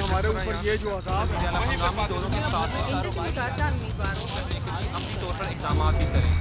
हमारे ऊपर ये जो अज़ाब है दोनों के साथ अपनी तौर पर इक़दाम भी करें।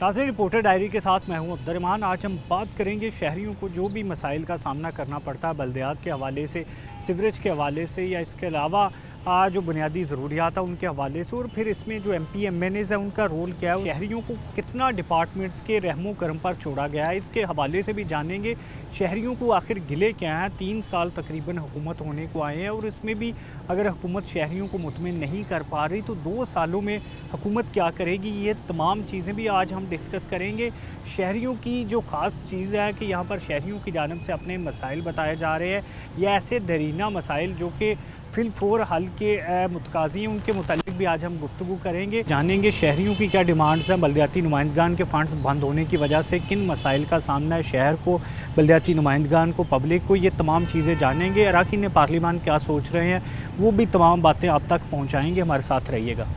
नाज़रीन, रिपोर्टर डायरी के साथ मैं हूं अब्दुर्रहमान। आज हम बात करेंगे शहरियों को जो भी मसाइल का सामना करना पड़ता है बल्दियात के हवाले से, सीवरेज के हवाले से या इसके अलावा जो बुनियादी ज़रूरियात है उनके हवाले से, और फिर इसमें जो MP MNAs है उनका रोल क्या है, शहरियों को कितना डिपार्टमेंट्स के रहमो करम पर छोड़ा गया है, इसके हवाले से भी जानेंगे। शहरियों को आखिर गिले क्या हैं, 3 साल तकरीबन हुकूमत होने को आए हैं और इसमें भी अगर हुकूमत शहरियों को मुतमिन नहीं कर पा रही तो 2 सालों में हुकूमत क्या करेगी, ये तमाम चीज़ें भी आज हम डिस्कस करेंगे। शहरियों की जो ख़ास चीज़ है कि यहाँ पर शहरियों की जानिब से अपने मसाइल बताए जा रहे हैं या ऐसे दरीना मसाइल जो कि फिलफोर हल के मुतकाज़ी हैं, उनके मुतालिक भी आज हम गुफ्तगू करेंगे। जानेंगे शहरियों की क्या डिमांड्स हैं, बल्दियाती नुमाइंदगान के फ़ंड्स बंद होने की वजह से किन मसाइल का सामना है शहर को, बल्दियाती नुमाइंदगान को, पब्लिक को, ये तमाम चीज़ें जानेंगे। अरकान पार्लिमान क्या सोच रहे हैं वो भी तमाम बातें आप तक पहुँचाएँगे। हमारे साथ रहिएगा।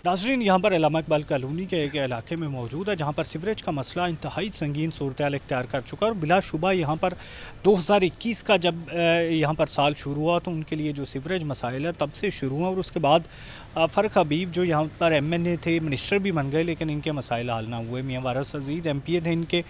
नाज़रीन, यहाँ पर अल्लामा इकबाल कॉलोनी के एक इलाके में मौजूद है जहाँ पर सीवरेज का मसला इंतहाई संगीन सूरत-ए-हाल इख्तियार कर चुका है और बिलाशुबा यहाँ पर 2021 का जब यहाँ पर साल शुरू हुआ तो उनके लिए जो सीवरेज मसाइल है तब से शुरू हुआ और उसके बाद फ़ारूक हबीब जो यहाँ पर MNA थे, मिनिस्टर भी बन गए, लेकिन इनके मसाइल हल ना हुए। मियाँ वारिस अज़ीज़ MPA थे इनके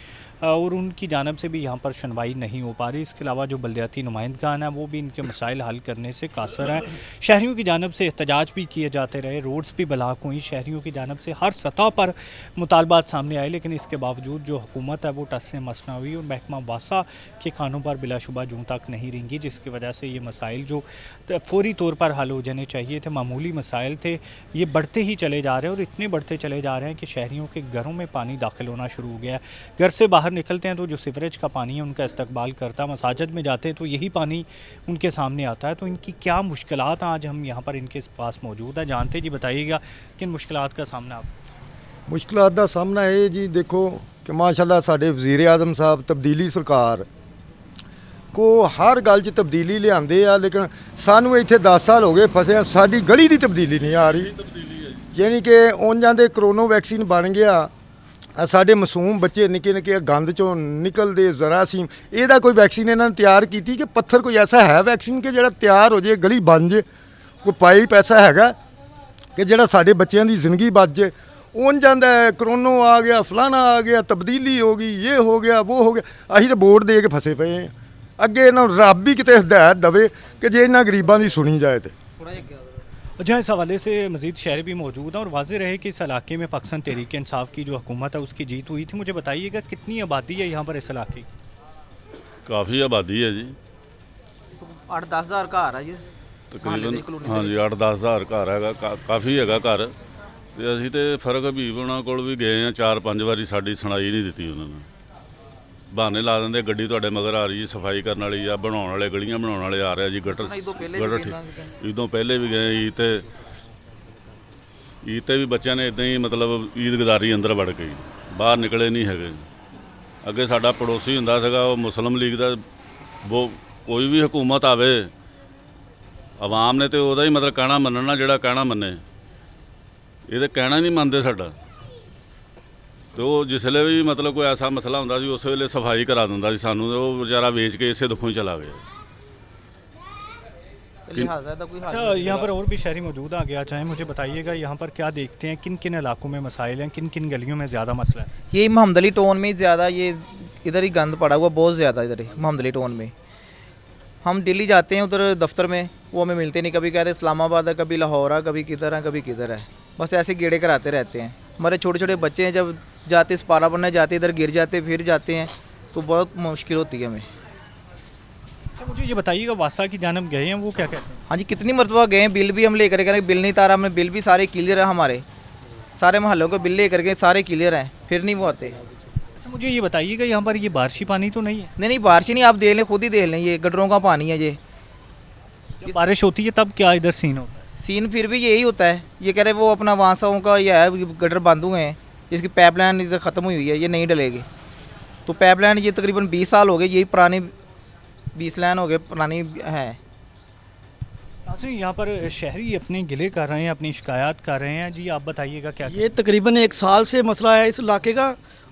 और उनकी जानब से भी यहाँ पर सुनवाई नहीं हो पा रही। इसके अलावा जो बल्दियाती नुमाइंदगान है वो भी इनके मसाइल हल करने से कासर हैं। शहरियों की जानब से एहतजाज भी किए जाते रहे, रोड्स भी ब्लॉक हुई, शहरियों की जानब से हर सतह पर मुतालबात सामने आए, लेकिन इसके बावजूद जो हुकूमत है वो टस से मस ना हुई और महकमा वासा के खानों पर बिलाशुबा जूँ तक नहीं रेंगी, जिसकी वजह से ये मसाइल जो फौरी तौर पर हल हो जाने चाहिए थे, मामूली मसाइल थे, ये बढ़ते ही चले जा रहे हैं और इतने बढ़ते चले जा रहे हैं कि शहरियों के घरों में पानी दाखिल होना शुरू हो गया है। घर से बाहर निकलते हैं तो जो सीवरेज का पानी है उनका इस्तकबाल करता है, मसाजिद में जाते हैं तो यही पानी उनके सामने आता है। तो इनकी क्या मुश्किलात हैं, आज हम यहाँ पर इनके पास मौजूद है, जानते जी। बताइएगा किन मुश्किलात का सामना आप? मुश्किलात का सामना है जी, देखो कि माशाल्लाह साडे वज़ीर आज़म साहब तब्दीली सरकार को हर गल 'च तब्दीली लियाते आ, लेकिन सानू इत्थे 10 साल हो गए फसे हैं, साडी गली की तब्दीली नहीं आ रही। यानी कि उन्हां दे करोना वैक्सीन बन गया, साडे मासूम बच्चे निक्के निक्के गंद चों निकलते जरासीम, ਇਹਦਾ कोई वैक्सीन इन्होंने तैयार की कि पत्थर कोई ऐसा है वैक्सीन कि जो तैयार हो जाए, गली बन जाए, कोई पाइप ऐसा हैगा कि जो साडे बच्चों की जिंदगी बच जाए। उन जाता है करोना आ गया, फलाना आ गया, तब्दीली हो गई, ये हो गया, वो हो गया। असीं तो वोट दे के फसे पे हैं, अगे इन्हों रब ही किते हिदायत दवे कि जे इन्होंने गरीबों की सुनी जाए तो। अच्छा, इस हवाले से मज़ीद शहरी भी मौजूद हैं और वाज़ेह रहे कि इस इलाके में पाकिस्तान तहरीक इंसाफ की जो हुकूमत है उसकी जीत हुई थी। मुझे बताइएगा कितनी आबादी है यहाँ पर इस इलाके की? काफ़ी आबादी है जी, 8-10 हज़ार घर है जी तकरीबन। हाँ जी, 8-10 हज़ार घर है, काफ़ी है घर। तो असीं तो फ़ारूक हबीब उन्होंने कोल भी गए हैं 4-5 बारी, साड़ी सुनाई नहीं दी उन्होंने। बहाने ला देंगे गड्डी तुहाडे मगर आ रही है, सफाई करने वाली या बनाने वाले, गलियां बनाने वाले आ रहे जी, गटर ठीक। ईदों पहले भी गए, ईद ते भी बच्चों ने इदां ही मतलब ईद गुजारी, अंदर वड़ गई, बाहर निकले नहीं है। अगे साडा पड़ोसी हुंदा सीगा वो मुस्लिम लीग का, वो कोई भी हुकूमत आवे आवाम ने तो वह ही मतलब कहना मनना, जोड़ा कहना मने, ये तो कहना नहीं मनते साडा। तो जिसले भी मतलब कोई ऐसा मसला होंदा सी उस वेले सफाई करा दिंदा सी सानू, तो वो बेचारा वेच के इसे दुखों ही चला गया। अच्छा, यहाँ पर और भी शहरी मौजूद आ गया, चाहे मुझे बताइएगा यहाँ पर क्या देखते हैं, किन किन इलाकों में मसाइल हैं, किन किन गलियों में ज़्यादा मसला है? ये मोहम्मद अली टाउन में ज़्यादा, ये इधर ही गंद पड़ा हुआ बहुत ज़्यादा, इधर ही मोहम्मद अली टाउन में। हम दिल्ली जाते हैं उधर दफ्तर में, वो हमें मिलते नहीं, कभी कहते हैं इस्लामाबाद है, कभी लाहौर है, कभी किधर है, कभी किधर है, बस ऐसे गेड़े कराते रहते हैं। हमारे छोटे छोटे बच्चे हैं, जब जाते सपारा बनने जाते, इधर गिर जाते फिर जाते हैं, तो बहुत मुश्किल होती है हमें। अच्छा, मुझे ये बताइएगा वासा की जानब गए हैं, वो क्या कहते हैं? हाँ जी, कितनी मरतबा गए हैं, बिल भी हम लेकर गए, बिल नहीं तारा, हमने बिल भी सारे क्लियर है, हमारे सारे मोहल्लों के बिल लेकर गए, सारे क्लियर हैं, फिर नहीं वो आते। अच्छा, मुझे ये बताइएगा यहाँ पर ये बारिशी पानी तो नहीं है? नहीं, बारिश ही नहीं, आप देख लें, खुद ही देख लें, ये गटरों का पानी है। ये जब बारिश होती है तब क्या इधर सीन होता है? सीन फिर भी यही होता है, ये कह रहे वो अपना वासाओं का ये है, गटर बंद हुए हैं, इसकी पाइपलाइन इधर ख़त्म हुई है, ये नहीं डलेगी। तो पाइपलाइन ये तकरीबन 20 साल हो गए, यही पुरानी 20 लाइन हो गए पुरानी है। नाज़रीन, यहाँ पर शहरी अपने गिले कर रहे हैं, अपनी शिकायत कर रहे हैं। जी आप बताइएगा क्या ये तकरीबन 1 साल से मसला है इस इलाके का,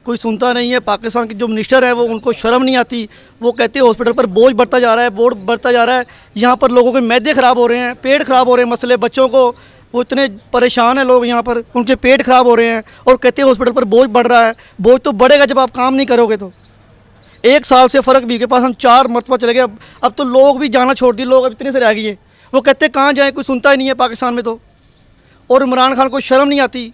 कोई सुनता नहीं है। पाकिस्तान के जो मिनिस्टर है वो उनको शर्म नहीं आती, वो कहते हैं हॉस्पिटल पर बोझ बढ़ता जा रहा है, बोझ बढ़ता जा रहा है। यहाँ पर लोगों के मैदे ख़राब हो रहे हैं, पेट ख़राब हो रहे हैं, मसले बच्चों को, वो इतने परेशान हैं लोग यहाँ पर, उनके पेट ख़राब हो रहे हैं और कहते हैं हॉस्पिटल पर बोझ बढ़ रहा है। बोझ तो बढ़ेगा जब आप काम नहीं करोगे। तो 1 साल से फ़र्क भी के पास हम 4 मरतबा चले गए, अब तो लोग भी जाना छोड़ दिए, लोग अब इतने से रह गए। वो कहते कहाँ जाएँ, कोई सुनता ही नहीं है पाकिस्तान में तो। और इमरान खान को शर्म नहीं आती।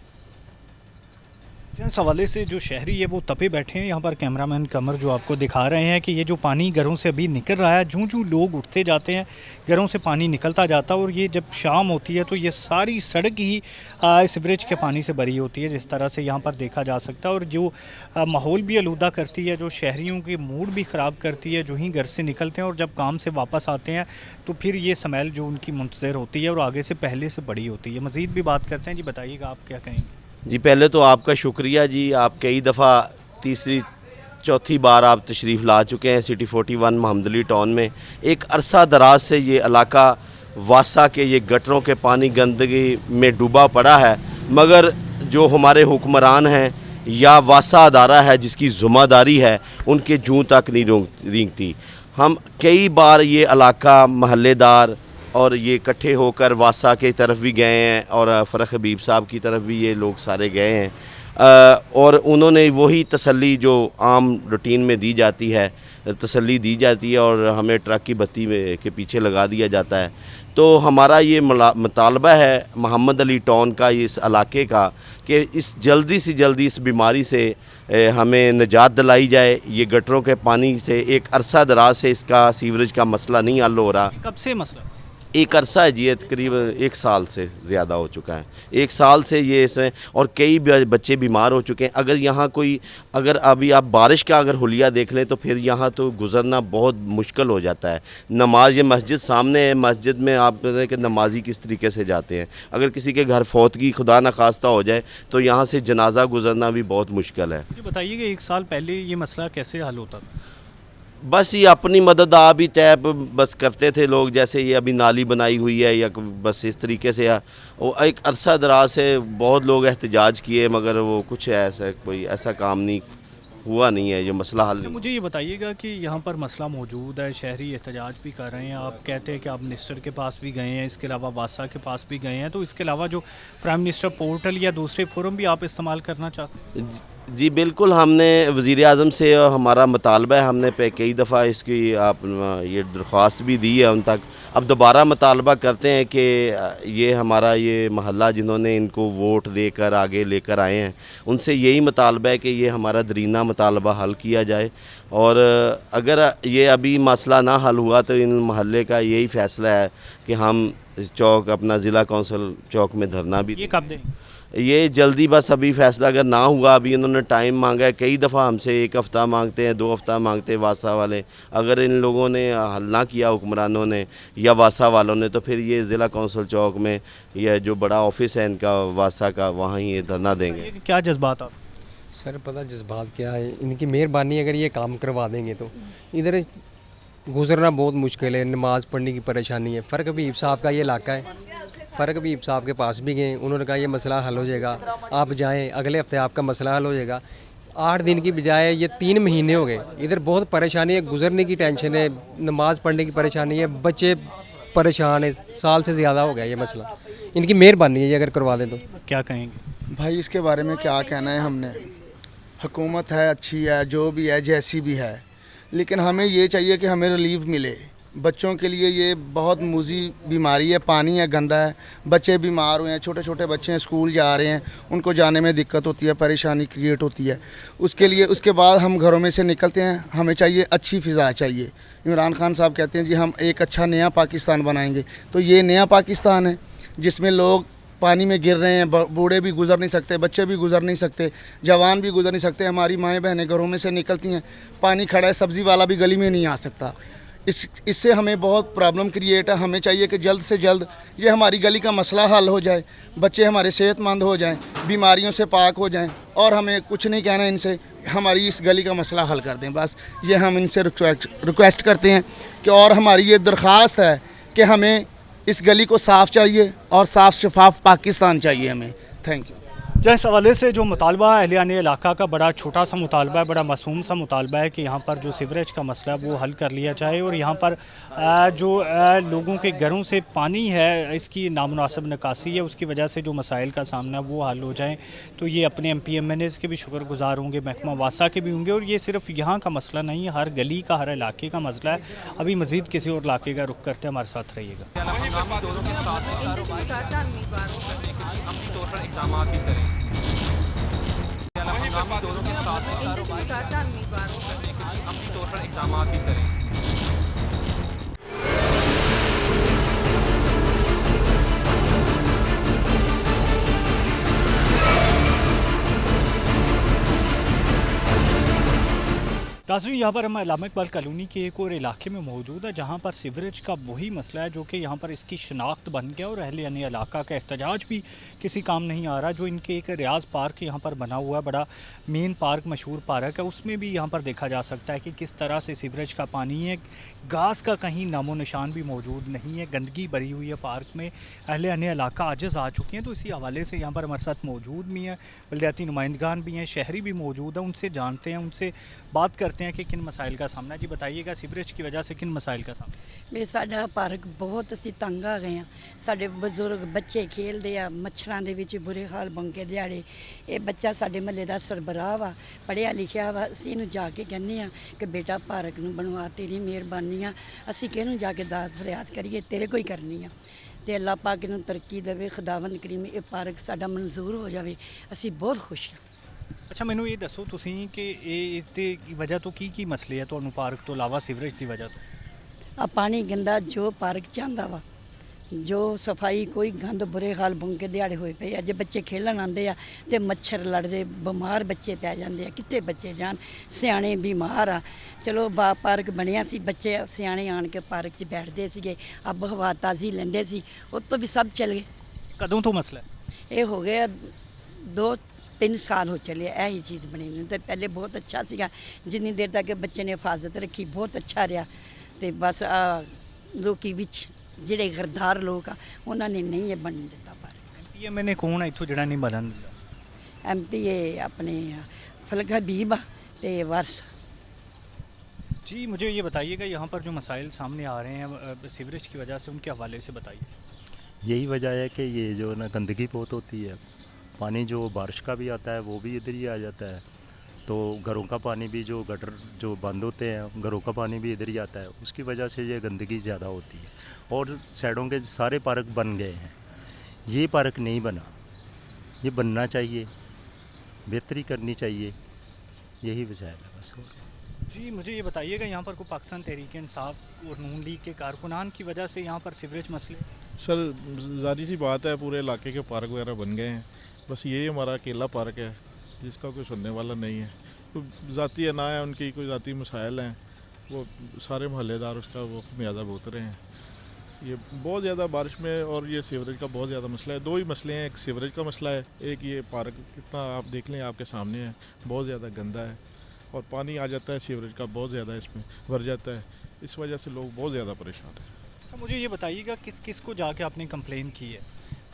इस हवाले से जो शहरी है वो तपे बैठे हैं। यहाँ पर कैमरामैन कमर जो आपको दिखा रहे हैं कि ये जो पानी घरों से अभी निकल रहा है, जूं लोग उठते जाते हैं घरों से पानी निकलता जाता है, और ये जब शाम होती है तो ये सारी सड़क ही सीवरेज के पानी से भरी होती है, जिस तरह से यहाँ पर देखा जा सकता है। और जो माहौल भी आलूदा करती है, जो शहरियों के मूड भी ख़राब करती है, जो ही घर से निकलते हैं और जब काम से वापस आते हैं तो फिर ये स्मेल जो उनकी मुंतज़र होती है और आगे से पहले से बड़ी होती है। मज़ीद भी बात करते हैं। जी बताइएगा आप क्या कहेंगे। जी पहले तो आपका शुक्रिया जी, आप कई दफ़ा तीसरी चौथी बार आप तशरीफ़ ला चुके हैं सिटी 41 मोहम्मद अली टाउन में। एक अरसा दराज से ये इलाका वासा के ये गटरों के पानी गंदगी में डूबा पड़ा है, मगर जो हमारे हुक्मरान हैं या वासा अदारा है जिसकी ज़िम्मेदारी है, उनके जूँ तक नहीं रेंगती। हम कई बार ये इलाका महल्लेदार और ये इकट्ठे होकर वासा की तरफ भी गए हैं और फ़रख हबीब साहब की तरफ भी ये लोग सारे गए हैं, और उन्होंने वही तसल्ली जो आम रूटीन में दी जाती है, तसल्ली दी जाती है और हमें ट्रक की बत्ती के पीछे लगा दिया जाता है। तो हमारा ये मुतालबा है मोहम्मद अली टाउन का, इस इलाके का, कि इस जल्दी से जल्दी इस बीमारी से हमें निजात दिलाई जाए। ये गटरों के पानी से एक अरसा दराज से इसका सीवरेज का मसला नहीं हल हो रहा। कब से मसला? एक अरसा है जी, ये तकरीबन 1 साल से ज़्यादा हो चुका है। 1 साल से ये इसमें, और कई बच्चे बीमार हो चुके हैं। अगर यहाँ कोई, अगर अभी आप बारिश का अगर हुलिया देख लें तो फिर यहाँ तो गुज़रना बहुत मुश्किल हो जाता है। नमाज, ये मस्जिद सामने है, मस्जिद में आप पता है कि नमाजी किस तरीके से जाते हैं। अगर किसी के घर फौतगी खुदा न खास्ता हो जाए तो यहाँ से जनाजा गुज़रना भी बहुत मुश्किल है। ये बताइए कि 1 साल पहले ये मसला कैसे हल होता था? बस ये अपनी मदद आप ही तय बस करते थे लोग, जैसे ये अभी नाली बनाई हुई है या बस इस तरीके से। वो एक अरसा दराज से बहुत लोग एहतजाज किए, मगर वो कुछ ऐसा कोई ऐसा काम नहीं हुआ, नहीं है ये मसला हल नहीं। मुझे ये बताइएगा कि यहाँ पर मसला मौजूद है, शहरी एहतजाज भी कर रहे हैं, आप कहते हैं कि आप मिनिस्टर के पास भी गए हैं, इसके अलावा वासा के पास भी गए हैं, तो इसके अलावा जो प्राइम मिनिस्टर पोर्टल या दूसरे फोरम भी आप इस्तेमाल करना चाहते हैं? जी बिल्कुल, हमने वज़ीर-ए-आज़म से हमारा मुतालबा है, हमने कई दफ़ा इसकी आप ये दरख्वास्त भी दी है उन तक। अब दोबारा मुतालबा करते हैं कि ये हमारा ये महल्ला जिन्होंने इनको वोट देकर आगे लेकर आए हैं, उनसे यही मुतालबा है कि ये हमारा दरीना मुतालबा हल किया जाए। और अगर ये अभी मसला ना हल हुआ तो इन महल्ले का यही फ़ैसला है कि हम चौक, अपना ज़िला कौंसिल चौक में धरना भी। ये कब दें? ये जल्दी, बस अभी फ़ैसला अगर ना हुआ, अभी इन्होंने टाइम मांगा है, कई दफ़ा हमसे 1 हफ़्ता मांगते हैं, 2 हफ़्ता मांगते हैं वासा वाले। अगर इन लोगों ने हल ना किया, हुक्मरानों ने या वासा वालों ने, तो फिर ये ज़िला कौंसिल चौक में, यह जो बड़ा ऑफिस है इनका वासा का, वहाँ ही ये धरना देंगे। क्या जज्बात आप? सर पता जज्बात क्या है, इनकी मेहरबानी, अगर ये काम करवा देंगे तो इधर गुजरना बहुत मुश्किल है, नमाज़ पढ़ने की परेशानी है। फ़र्क हबीब साहब का ये इलाका है, फ़र्क हबीब साहब के पास भी गए, उन्होंने कहा ये मसला हल हो जाएगा, आप जाएं, अगले हफ्ते आपका मसला हल हो जाएगा। 8 दिन की बजाय ये 3 महीने हो गए। इधर बहुत परेशानी है, गुजरने की टेंशन है, नमाज़ पढ़ने की परेशानी है, बच्चे परेशान है, साल से ज़्यादा हो गया ये मसला। इनकी मेहरबानी है ये अगर करवा दें तो। क्या कहेंगे भाई? इसके बारे में क्या कहना है, हमने हुकूमत है, अच्छी है, जो भी है, जैसी भी है, लेकिन हमें ये चाहिए कि हमें रिलीफ मिले। बच्चों के लिए ये बहुत मूजी बीमारी है, पानी है गंदा है, बच्चे बीमार हुए हैं, छोटे छोटे बच्चे हैं, स्कूल जा रहे हैं, उनको जाने में दिक्कत होती है, परेशानी क्रिएट होती है। उसके लिए उसके बाद हम घरों में से निकलते हैं, हमें चाहिए अच्छी फ़िज़ा चाहिए। इमरान खान साहब कहते हैं जी हम एक अच्छा नया पाकिस्तान बनाएंगे, तो ये नया पाकिस्तान है जिसमें लोग पानी में गिर रहे हैं, बूढ़े भी गुजर नहीं सकते, बच्चे भी गुजर नहीं सकते, जवान भी गुजर नहीं सकते। हमारी माएँ बहनें घरों में से निकलती हैं, पानी खड़ा है, सब्ज़ी वाला भी गली में नहीं आ सकता। इससे हमें बहुत प्रॉब्लम क्रिएट है। हमें चाहिए कि जल्द से जल्द ये हमारी गली का मसला हल हो जाए, बच्चे हमारे सेहतमंद हो जाएं, बीमारियों से पाक हो जाएं, और हमें कुछ नहीं कहना इनसे, हमारी इस गली का मसला हल कर दें, बस ये हम इनसे रिक्वेस्ट करते हैं कि, और हमारी ये दरख्वास्त है कि हमें इस गली को साफ़ चाहिए और साफ़ शफाफ पाकिस्तान चाहिए हमें। Thank you. जिस हवाले से जो मुतालबा अहलियान इलाका का बड़ा छोटा सा मुतालबा है, बड़ा मासूम सा मुतालबा है कि यहाँ पर जो सीवरेज का मसला है वो हल कर लिया जाए और यहाँ पर जो लोगों के घरों से पानी है इसकी नामुनासिब निकासी है, उसकी वजह से जो मसाइल का सामना है वो हल हो जाए। तो ये अपने MPMNAs के भी शुक्रगुजार होंगे, महकमा वासा के भी होंगे। और ये सिर्फ यहाँ का मसला नहीं, हर गली का, हर इलाके का मसला है। अभी मज़ीद किसी और इलाके का रुख करते हैं, हमारे साथ रहिएगा। हम दोनों के साथ हम तौर पर इकदाम भी करें। हम दोनों के साथ हम तौर पर इकदाम भी करें। नाज़रीन, यहाँ पर हम इलामा इकबाल कॉलोनी के एक और इलाके में मौजूद है जहाँ पर सीवरेज का वही मसला है जो कि यहाँ पर इसकी शनाख्त बन गया और अहले यानी इलाका का एहतजाज भी किसी काम नहीं आ रहा। जो इनके एक रियाज पार्क यहाँ पर बना हुआ है, बड़ा मेन पार्क, मशहूर पार्क है, उसमें भी यहाँ पर देखा जा सकता है कि किस तरह से सीवरेज का पानी है, घास का कहीं नामो निशान भी मौजूद नहीं है, गंदगी भरी हुई है पार्क में। अहले यानी इलाका आजिज़ आ चुके हैं। तो इसी हवाले से यहाँ पर हमारे साथ मौजूद भी हैं, बल्दियाती नुमाइंदगान भी हैं, शहरी भी मौजूद हैं। उनसे जानते हैं, उनसे बात करते हैं कि किन मसाइल का सामना। जी बताइएगा, सीवरेज की वजह से किन मसाइल का सामना? ਵੀ ਸਾਡਾ ਪਾਰਕ ਬਹੁਤ ਅਸੀਂ ਤੰਗ ਆ ਗਏ ਆ। ਸਾਡੇ ਬਜ਼ੁਰਗ ਬੱਚੇ ਖੇਡਦੇ ਆ ਮੱਛਰਾਂ ਦੇ ਵਿੱਚ, ਬੁਰੇ ਹਾਲ ਬੰਕੇ ਦਿਹਾੜੇ। ਇਹ ਬੱਚਾ ਸਾਡੇ ਮਹੱਲੇ ਦਾ ਸਰਬਰਾਹ ਵਾ, ਪੜ੍ਹਿਆ ਲਿਖਿਆ ਵਾ। ਅਸੀਂ ਇਹਨੂੰ ਜਾ ਕੇ ਕਹਿੰਦੇ ਆ ਕਿ ਬੇਟਾ ਪਾਰਕ ਨੂੰ ਬਣਵਾ, ਤੇਰੀ ਮਿਹਰਬਾਨੀ ਆ। ਅਸੀਂ ਕਿਹਨੂੰ ਜਾ ਕੇ ਦਾਦ ਫਰਿਆਦ ਕਰੀਏ, ਤੇਰੇ ਕੋਈ ਕਰਨੀ ਆ। ਤੇ ਅੱਲਾਹ ਪਾਕ ਇਹਨੂੰ ਤਰੱਕੀ ਦੇਵੇ, ਖੁਦਾਵੰਦ ਕਰੀਮ ਇਹ ਪਾਰਕ ਸਾਡਾ ਮਨਜ਼ੂਰ ਹੋ ਜਾਵੇ। ਅਸੀਂ ਬਹੁਤ ਖੁਸ਼ ਹਾਂ। अच्छा, मैनू ये दसो तुसीं कि इसकी वजह तो की मसले है तुहानू पार्क तो इलावा सीवरेज की वजह तो? ਆ ਪਾਣੀ ਗੰਦਾ ਜੋ ਪਾਰਕ ਚ ਆਉਂਦਾ ਵਾ, ਜੋ ਸਫਾਈ ਕੋਈ ਗੰਦ, ਬੁਰੇ ਹਾਲ ਬੰਕੇ ਦਿਹਾੜੇ ਹੋਏ ਪਏ ਆ। ਜੇ ਬੱਚੇ ਖੇਲਣ ਆਉਂਦੇ ਆ ਤੇ ਮੱਛਰ ਲੜਦੇ, ਬਿਮਾਰ ਬੱਚੇ ਪੈ ਜਾਂਦੇ ਆ। ਕਿੱਥੇ ਬੱਚੇ ਜਾਣ, ਸਿਆਣੇ ਬਿਮਾਰ ਆ। ਚਲੋ ਪਾਰਕ ਬਣਿਆ ਸੀ, ਬੱਚੇ ਸਿਆਣੇ ਆਣ ਕੇ ਪਾਰਕ 'ਚ ਬੈਠਦੇ ਸੀਗੇ, ਅੱਬ ਹਵਾ ਤਾਜ਼ੀ ਲੈਂਦੇ ਸੀ। ਉਹ ਤੋਂ ਵੀ ਸਭ ਚਲੇ ਗਏ। कदों तो मसला है? ਇਹ ਹੋ ਗਿਆ 2-3 ਸਾਲ ਹੋ ਚੱਲੇ ਇਹੀ ਚੀਜ਼ ਬਣੀ ਨੂੰ। ਤੇ ਪਹਿਲੇ ਬਹੁਤ ਅੱਛਾ ਸੀਗਾ, ਜਿੰਨੀ ਦੇਰ ਤੱਕ ਬੱਚੇ ਨੇ ਹਿਫਾਜ਼ਤ ਰੱਖੀ ਬਹੁਤ ਅੱਛਾ ਰਿਹਾ। ਤੇ ਬਸ ਲੋਕੀ ਵਿੱਚ ਜਿਹੜੇ ਗਰਦਾਰ ਲੋਕ ਆ ਉਹਨਾਂ ਨੇ ਨਹੀਂ ਇਹ ਬਣਨ ਦਿੱਤਾ ਪਾਰਕ। MPMNA कौन है इत्थों जिहड़ा नहीं बनन दिंदा? MPA अपने फलक हबीब आ ते वारस। जी मुझे ये बताइएगा, यहाँ पर जो मसाइल सामने आ रहे हैं सीवरेज की वजह से, उनके हवाले से बताइए। यही वजह है कि ये जो ना गंदगी बहुत होती है, पानी जो बारिश का भी आता है वो भी इधर ही आ जाता है। तो घरों का पानी भी, जो गटर जो बंद होते हैं, घरों का पानी भी इधर ही आता है। उसकी वजह से ये गंदगी ज़्यादा होती है और साइडों के सारे पार्क बन गए हैं। ये पार्क नहीं बना, ये बनना चाहिए, बेहतरी करनी चाहिए। यही वजह है बस। जी मुझे ये बताइएगा, यहाँ पर कोई पाकिस्तान तहरीक इंसाफ और नून लीग के कारकुनान की वजह से यहाँ पर सीवरेज मसले? सर ज़ाहिर सी बात है, पूरे इलाके के पार्क वगैरह बन गए हैं। बस ये हमारा अकेला पार्क है जिसका कोई सुनने वाला नहीं है। तो ज़ाती अना है, उनकी कोई ज़ाती मसाइल हैं, वो सारे मोहल्लेदार उसका वो खमियाजा भुगत रहे हैं। ये बहुत ज़्यादा बारिश में, और ये सीवरेज का बहुत ज़्यादा मसला है। दो ही मसले हैं, एक सीवरेज का मसला है, एक ये पार्क कितना आप देख लें, आपके सामने है, बहुत ज़्यादा गंदा है और पानी आ जाता है सीवरेज का, बहुत ज़्यादा इसमें भर जाता है। इस वजह से लोग बहुत ज़्यादा परेशान हैं। अच्छा मुझे ये बताइएगा, किस किस को जाके आपने कंप्लेन की है?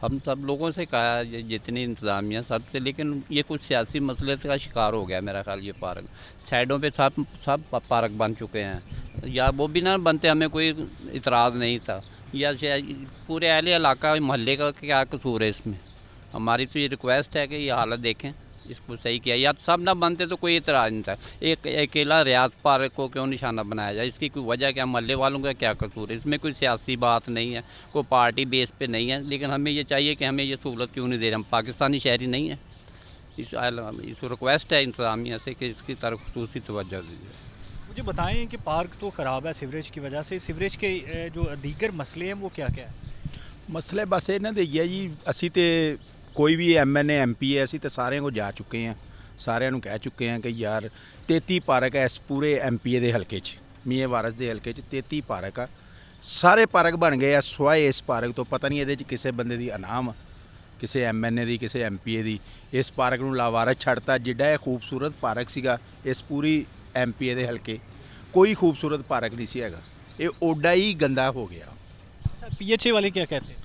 हम सब लोगों से कहा, ये जितनी इंतज़ामिया सबसे, लेकिन ये कुछ सियासी मसले का शिकार हो गया मेरा ख्याल। ये पार्क साइडों पे सब पार्क बन चुके हैं, या वो भी ना बनते हमें कोई इतराज़ नहीं था, या पूरे अहले इलाका मोहल्ले का क्या कसूर है इसमें। हमारी तो ये रिक्वेस्ट है कि ये हालत देखें, इसको सही किया, या सब ना बनते तो कोई इतराज़ नहीं था। एक अकेला रियाज पार्क को क्यों निशाना बनाया जाए, इसकी कोई वजह क्या, मोहल्ले वालों का क्या कसूर है? इसमें कोई सियासी बात नहीं है, कोई पार्टी बेस पे नहीं है, लेकिन हमें ये चाहिए कि हमें ये सहूलत क्यों नहीं दे रहे। हम पाकिस्तानी शहरी नहीं हैं। इस रिक्वेस्ट है इंतज़ामिया से कि इसकी तरफ खसूसी तवज्जो दीजिए। मुझे बताएं कि पार्क तो ख़राब है सीवरेज की वजह से, सीवरेज के जो दीगर मसले हैं वो क्या क्या है? मसले बस इन्हों दे है जी, असी तो कोई भी MNA MP है, असी तो सारे को जा चुके हैं, सारे कह चुके हैं कि यार 33 पार्क है इस पूरे MPA के हल्के मियाँ वारस के हल्के 33 पार्क आ, सारे पार्क बन गए हैं सिवाय इस पार्क तो। पता नहीं ये किसी बंदे की अनाम, किसी MNA की, किसी MPA की। इस पार्क में लावारस छड़ता, जिड्डा यह खूबसूरत पार्क सीगा इस पूरी MPA के हल्के, कोई खूबसूरत पार्क नहीं सी हैगा, ये ओडा ही गंदा हो गया। अच्छा PHA वाले क्या कहते हैं?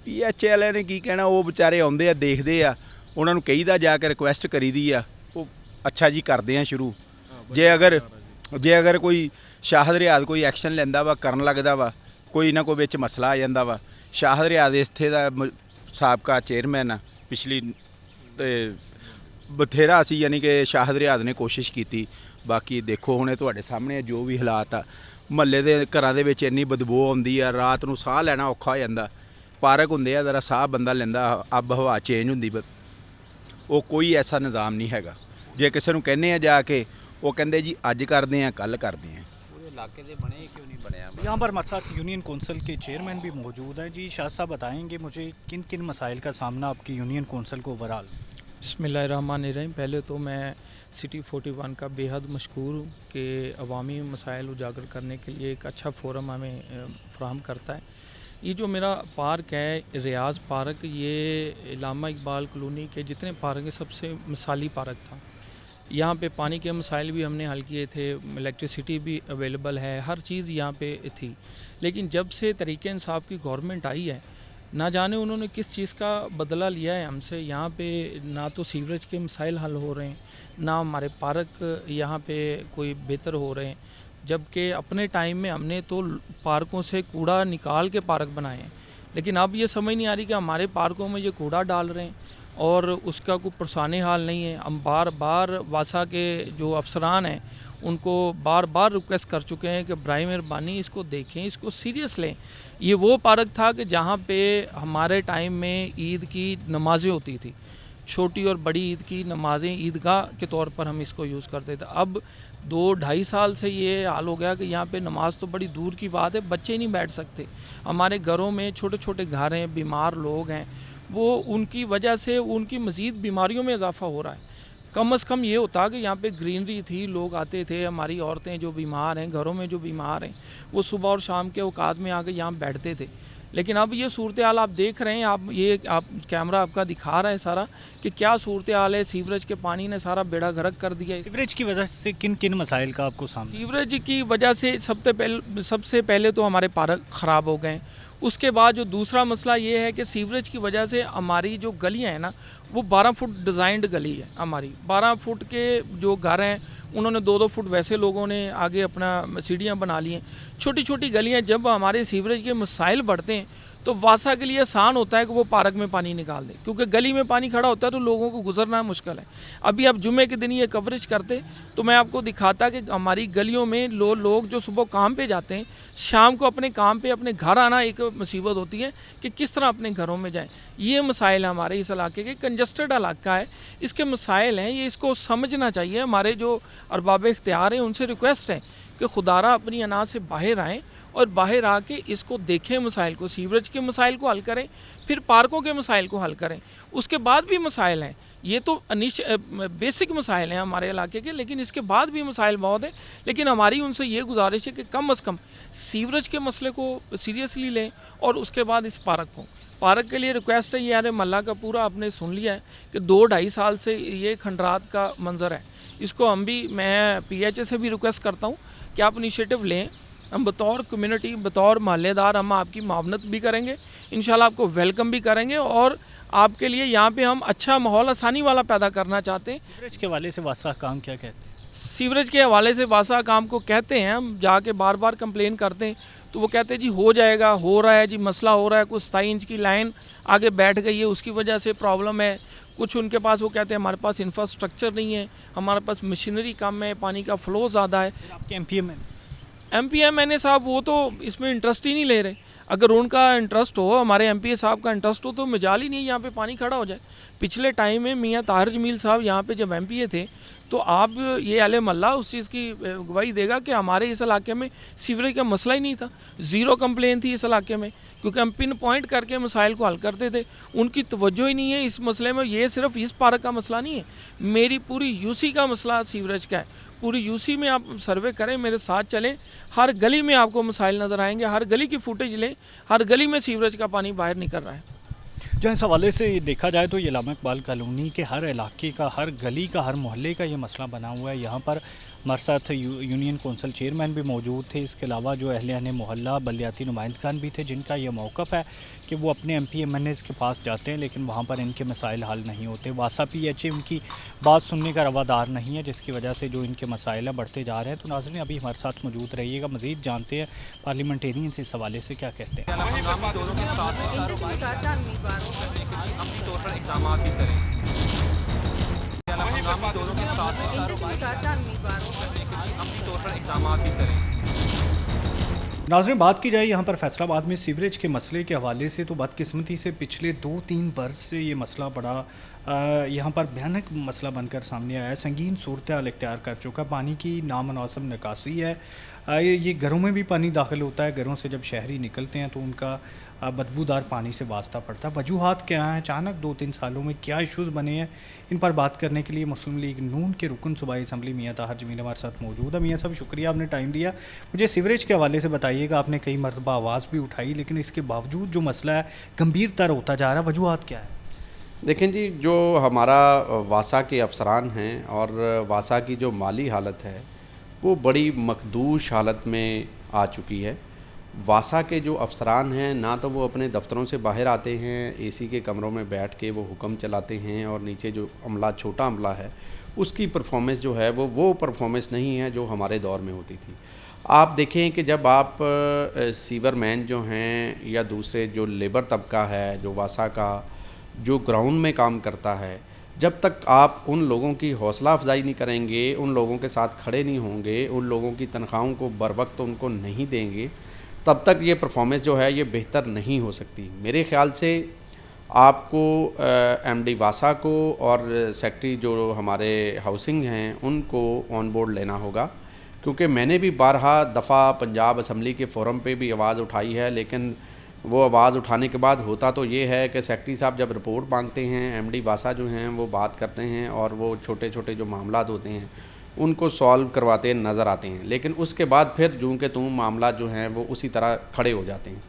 PHA ਵਾਲਿਆਂ ਨੇ ਕੀ ਕਹਿਣਾ, ਉਹ ਵਿਚਾਰੇ ਆਉਂਦੇ ਆ ਦੇਖਦੇ ਆ, ਉਹਨਾਂ ਨੂੰ ਕਹੀਦਾ ਜਾ ਕੇ ਰਿਕੁਐਸਟ ਕਰੀਦੀ ਆ, ਉਹ ਅੱਛਾ ਜੀ ਕਰਦੇ ਆ ਸ਼ੁਰੂ। ਜੇ ਅਗਰ ਕੋਈ ਸ਼ਾਹਦ ਰਿਆਦ ਕੋਈ ਐਕਸ਼ਨ ਲੈਂਦਾ ਵਾ, ਕਰਨ ਲੱਗਦਾ ਵਾ, ਕੋਈ ਨਾ ਕੋਈ ਵਿੱਚ ਮਸਲਾ ਆ ਜਾਂਦਾ ਵਾ। ਸ਼ਾਹਦ ਰਿਆਦ ਇੱਥੇ ਦਾ ਸਾਬਕਾ ਚੇਅਰਮੈਨ ਆ, ਪਿਛਲੀ ਬਥੇਰਾ ਸੀ, ਯਾਨੀ ਕਿ ਸ਼ਾਹਦ ਰਿਆਦ ਨੇ ਕੋਸ਼ਿਸ਼ ਕੀਤੀ। ਬਾਕੀ ਦੇਖੋ ਹੁਣ ਇਹ ਤੁਹਾਡੇ ਸਾਹਮਣੇ ਜੋ ਵੀ ਹਾਲਾਤ ਆ, ਮਹੱਲੇ ਦੇ ਘਰਾਂ ਦੇ ਵਿੱਚ ਇੰਨੀ ਬਦਬੂ ਆਉਂਦੀ ਆ, ਰਾਤ ਨੂੰ ਸਾਹ ਲੈਣਾ ਔਖਾ ਹੋ ਜਾਂਦਾ। ਪਾਰਕ ਹੁੰਦੇ ਆ, ਜ਼ਰਾ ਸਾਹ ਬੰਦਾ ਲੈਂਦਾ, ਅੱਬ ਹਵਾ ਚੇਂਜ ਹੁੰਦੀ, ਉਹ ਕੋਈ ਐਸਾ ਨਿਜ਼ਾਮ ਨਹੀਂ ਹੈਗਾ। ਜੇ ਕਿਸੇ ਨੂੰ ਕਹਿੰਦੇ ਆ ਜਾ ਕੇ, ਉਹ ਕਹਿੰਦੇ ਜੀ ਅੱਜ ਕਰਦੇ ਆ, ਕੱਲ ਕਰਦੇ ਆ। यहाँ पर हमारे साथ यूनियन कौंसिल के चेयरमैन भी मौजूद हैं। जी शाह साहब बताएंगे मुझे किन किन मसाइल का सामना आपकी यूनियन कौंसिल को ओवरऑल? बिस्मिल्लाहिर्रहमानिर्रहीम। पहले तो मैं सिटी 41 का बेहद मशकूर हूँ कि अवामी मसाइल उजागर करने के लिए एक अच्छा फोरम हमें फ़राहम करता है। ये जो मेरा पार्क है रियाज पार्क, ये इलामा इकबाल कॉलोनी के जितने पार्क हैं सबसे मिसाली पार्क था। यहाँ पे पानी के मसाइल भी हमने हल किए थे, इलेक्ट्रिसिटी भी अवेलेबल है, हर चीज़ यहाँ पे थी। लेकिन जब से तरीके इंसाफ की गवर्नमेंट आई है, ना जाने उन्होंने किस चीज़ का बदला लिया है हमसे। यहाँ पे ना तो सीवरेज के मसाइल हल हो रहे हैं, ना हमारे पार्क यहाँ पे कोई बेहतर हो रहे हैं। जबकि अपने टाइम में हमने तो पार्कों से कूड़ा निकाल के पार्क बनाए हैं, लेकिन अब ये समझ नहीं आ रही कि हमारे पार्कों में ये कूड़ा डाल रहे हैं और उसका कोई पुरसाने हाल नहीं है। हम बार बार वासा के जो अफसरान हैं उनको बार बार रिक्वेस्ट कर चुके हैं कि बराए मेहरबानी इसको देखें, इसको सीरियस लें। ये वो पार्क था कि जहाँ पे हमारे टाइम में ईद की नमाज़ें होती थी, छोटी और बड़ी ईद की नमाज़ें ईदगाह के तौर पर हम इसको यूज़ करते थे। अब 2-2.5 साल से ये हाल हो गया कि यहाँ पे नमाज तो बड़ी दूर की बात है, बच्चे नहीं बैठ सकते। हमारे घरों में छोटे छोटे घर हैं, बीमार लोग हैं, वो उनकी वजह से उनकी मज़ीद बीमारियों में इजाफ़ा हो रहा है। कम से कम ये होता कि यहाँ पे ग्रीनरी थी, लोग आते थे, हमारी औरतें जो बीमार हैं, घरों में जो बीमार हैं, वो सुबह और शाम के औकात में आके यहाँ बैठते थे। लेकिन अब ये सूरत हाल आप देख रहे हैं, आप कैमरा आपका दिखा रहा है सारा कि क्या सूरत हाल है। सीवरेज के पानी ने सारा बेड़ा गर्क कर दिया है। सीवरेज की वजह से किन किन मसाइल का आपको सामना? सीवरेज की वजह से सबसे पहले तो हमारे पार्क ख़राब हो गए। उसके बाद जो दूसरा मसला ये है कि सीवरेज की वजह से हमारी जो गलियाँ हैं ना, वो 12 फुट डिज़ाइंड गली है हमारी। 12 फुट के जो घर हैं उन्होंने 2-2 फुट वैसे लोगों ने आगे अपना सीढ़ियाँ बना ली हैं। छोटी छोटी गलियाँ, जब हमारे सीवरेज के मसाइल बढ़ते हैं तो वासा के लिए आसान होता है कि वो पार्क में पानी निकाल दे, क्योंकि गली में पानी खड़ा होता है तो लोगों को गुजरना मुश्किल है। अभी आप जुमे के दिन ये कवरेज करते तो मैं आपको दिखाता कि हमारी गलियों में लोग जो सुबह काम पे जाते हैं, शाम को अपने काम पे अपने घर आना एक मुसीबत होती है कि किस तरह अपने घरों में जाएं। ये मसाइल हमारे इस इलाके के, कंजस्टेड इलाका है, इसके मसाइल हैं, ये इसको समझना चाहिए। हमारे जो अरबाब इख्तियार हैं उनसे रिक्वेस्ट है कि खुदारा अपनी अना से बाहर आएँ और बाहर आके इसको देखें, मसाइल को, सीवरेज के मसाइल को हल करें, फिर पार्कों के मसाइल को हल करें। उसके बाद भी मसाइल हैं, ये तो बेसिक मसाइल हैं हमारे इलाके के, लेकिन इसके बाद भी मसाइल बहुत हैं। लेकिन हमारी उनसे ये गुजारिश है कि कम से कम सीवरेज के मसले को सीरियसली लें और उसके बाद इस पार्क के लिए रिक्वेस्ट है। ये यार मल्ला का पूरा आपने सुन लिया है कि 2-2.5 साल से ये खंडरात का मंजर है। इसको हम भी, मैं PHA से भी रिक्वेस्ट करता हूँ कि आप इनिशिएटिव लें। हम बतौर कम्युनिटी, बतौर महल्लेदार हम आपकी मावनत भी करेंगे, इंशाल्लाह आपको वेलकम भी करेंगे और आपके लिए यहाँ पे हम अच्छा माहौल आसानी वाला पैदा करना चाहते हैं। सीवरेज के हवाले से वासा काम क्या कहते हैं? सीवरेज के हवाले से वासा काम को कहते हैं, हम जाके बार बार कंप्लेन करते हैं तो वो कहते हैं जी हो जाएगा, हो रहा है जी, मसला हो रहा है, कुछ 27 इंच की लाइन आगे बैठ गई है, उसकी वजह से प्रॉब्लम है। कुछ उनके पास वो कहते हैं हमारे पास इंफ्रास्ट्रक्चर नहीं है, हमारे पास मशीनरी कम है, पानी का फ़्लो ज़्यादा है। आपके MPMNA साहब वो तो इसमें इंटरेस्ट ही नहीं ले रहे। अगर उनका इंटरेस्ट हो, हमारे MPA साहब का इंटरेस्ट हो, तो मजाल ही नहीं यहाँ पे पानी खड़ा हो जाए। पिछले टाइम में मियाँ ताहिर जमील साहब यहाँ पे जब MPA थे तो आप ये अले मल्ला उस चीज़ की गवाही देगा कि हमारे इस इलाके में सीवरेज का मसला ही नहीं था, ज़ीरो कंप्लेन थी इस इलाके में, क्योंकि हम पिन पॉइंट करके मसाइल को हल करते थे। उनकी तवज्जो ही नहीं है इस मसले में। ये सिर्फ इस पार्क का मसला नहीं है, मेरी पूरी UC का मसला सीवरेज का है। पूरी UC में आप सर्वे करें, मेरे साथ चलें, हर गली में आपको मसाइल नज़र आएंगे, हर गली की फुटेज लें, हर गली में सीवरेज का पानी बाहर निकल रहा है। जो इस हवाले से देखा जाए तो ये इलामा इकबाल कॉलोनी के हर इलाके का, हर गली का, हर मोहल्ले का ये मसला बना हुआ है। यहाँ पर हमारे साथ यूनियन कौंसिल चेयरमैन भी मौजूद थे। इसके अलावा जो अहले मोहल्ला बल्दियाती नुमाइंदगान भी थे, जिनका ये मौक़िफ़ है कि वो अपने MP MNAs के पास जाते हैं लेकिन वहाँ पर इनके मसाइल हल नहीं होते। वासा PHA उनकी बात सुनने का रवादार नहीं है, जिसकी वजह से जो इनके मसाइल हैं बढ़ते जा रहे हैं। तो नाज़रीन अभी हमारे साथ मौजूद रहिएगा, मज़ीद जानते हैं पार्लियामेंटेरियंस इस हवाले से क्या कहते हैं। हंगामी दौरों के साथ में कारोबार करने के लिए अमली तौर पर इक़दाम भी करें। हंगामी दौरों के साथ में कारोबार करने के लिए अमली तौर पर इक़दाम भी करें। नाज़रीन बात की जाए यहाँ पर फैसलाबाद में सीवरेज के मसले के हवाले से, तो बदकिस्मती से पिछले 2-3 बरस से ये मसला बड़ा यहाँ पर भयानक मसला बनकर सामने आया है। संगीन सूरत हाल इख्तियार कर चुका, पानी की नामनासिब निकासी है। ये घरों में भी पानी दाखिल होता है, घरों से जब शहरी निकलते हैं तो उनका बदबूदार पानी से वास्ता पड़ता है। वजूहात क्या हैं, अचानक 2-3 सालों में क्या इश्यूज़ बने हैं, इन पर बात करने के लिए मुस्लिम लीग नून के रुकन सूबाई असम्बली मियाँ ताहर जमील हमारे साथ मौजूद है। मियाँ साहब शुक्रिया, आपने टाइम दिया। मुझे सीवरेज के हवाले से बताइएगा, आपने कई मरतबा आवाज़ भी उठाई लेकिन इसके बावजूद जो मसला है गंभीर तर होता जा रहा है, वजूहात क्या है? देखें जी, जो हमारा वासा के अफसरान हैं और वासा की जो माली हालत है वो बड़ी मखदूश हालत में आ चुकी है। वासा के जो अफसरान हैं ना तो वो अपने दफ्तरों से बाहर आते हैं, AC के कमरों में बैठ के वो हुक्म चलाते हैं, और नीचे जो अमला छोटा अमला है उसकी परफॉर्मेंस जो है वो परफॉर्मेंस नहीं है जो हमारे दौर में होती थी। आप देखें कि जब आप सीवरमैन जो हैं या दूसरे जो लेबर तबका है जो वासा का जो ग्राउंड में काम करता है, जब तक आप उन लोगों की हौसला अफजाई नहीं करेंगे, उन लोगों के साथ खड़े नहीं होंगे, उन लोगों की तनख्वाहों को बर वक्त उनको नहीं देंगे, तब तक ये परफॉर्मेंस जो है ये बेहतर नहीं हो सकती। मेरे ख़्याल से आपको MD वासा को और सेक्रेटरी जो हमारे हाउसिंग हैं उनको ऑन बोर्ड लेना होगा, क्योंकि मैंने भी 12 दफ़ा पंजाब असम्बली के फोरम पे भी आवाज़ उठाई है, लेकिन वो आवाज़ उठाने के बाद होता तो ये है कि सेक्रेटरी साहब जब रिपोर्ट मांगते हैं, MD वासा जो हैं वो बात करते हैं और वो छोटे छोटे जो मामला होते हैं उनको सॉल्व करवाते नज़र आते हैं, लेकिन उसके बाद फिर जूँ के तूँ मामला जो हैं वो उसी तरह खड़े हो जाते हैं।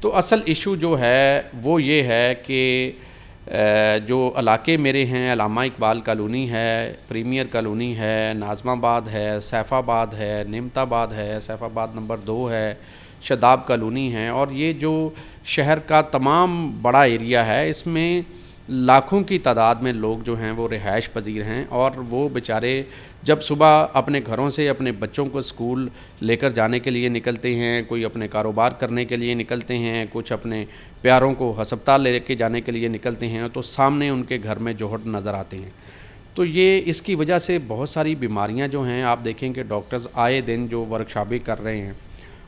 तो असल इशू जो है वो ये है कि जो इलाके मेरे हैं, अल्लामा इकबाल कॉलोनी है, प्रीमियर कॉलोनी है, नाज़माबाद है, सैफाबाद है, निमताबाद है, सैफाबाद नंबर 2 है, शदाब कॉलोनी है, और ये जो शहर का तमाम बड़ा एरिया है इसमें लाखों की तादाद में लोग जो हैं वो रिहाइश पजीर हैं, और वो बेचारे जब सुबह अपने घरों से अपने बच्चों को स्कूल लेकर जाने के लिए निकलते हैं, कोई अपने कारोबार करने के लिए निकलते हैं, कुछ अपने प्यारों को हस्पताल लेके जाने के लिए निकलते हैं, तो सामने उनके घर में जोहड़ नज़र आते हैं। तो ये इसकी वजह से बहुत सारी बीमारियां जो हैं, आप देखें कि डॉक्टर्स आए दिन जो वर्कशॉपें कर रहे हैं